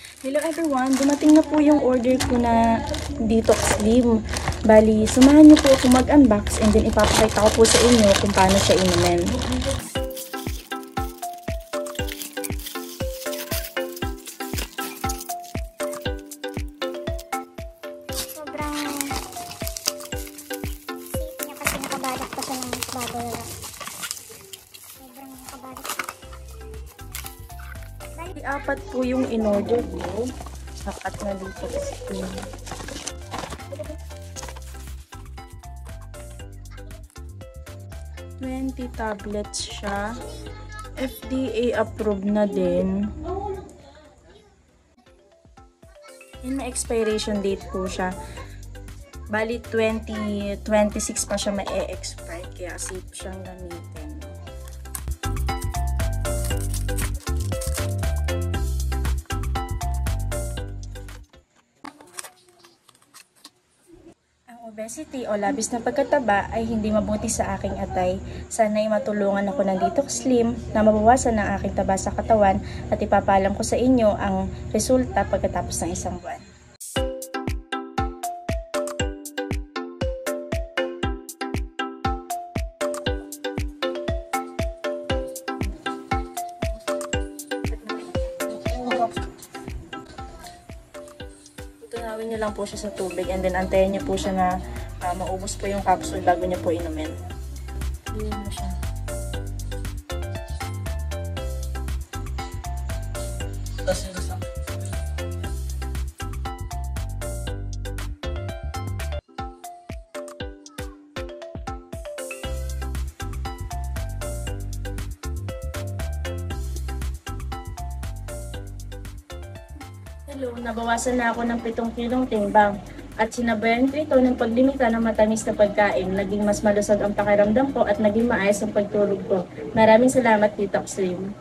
Hello everyone! Dumating na po yung order ko na Detox Slim. Bali, samahan niyo po ako mag-unbox and then ipapakita ko po sa inyo kung paano siya inumin. Sobrang safe niya kasi nakabalak pa siya ng bubble wrap. Sobrang nakabalak. Apat po yung in-order ko. Apat na Detox Slim. 20 tablets siya. FDA approved na din. Yung may expiration date po siya. Bali 2026 pa siya ma-expire kaya safe siyang gamitin. Obesity o labis na pagkataba ay hindi mabuti sa aking atay. Sana'y matulungan ako ng Detox Slim na mabawasan ang aking taba sa katawan at ipapaalam ko sa inyo ang resulta pagkatapos ng isang buwan. Tunawin niyo lang po siya sa tubig and then antayin niyo po siya na maubos po yung capsule bago niyo po inumin. Inumin mo siya. Hello, nabawasan na ako ng 7 kilong timbang at sinabayan ko ito ng paglimita ng matamis na pagkain. Naging mas malusog ang pakiramdam ko at naging maayos ang pagtulog ko. Maraming salamat, Detox Slim.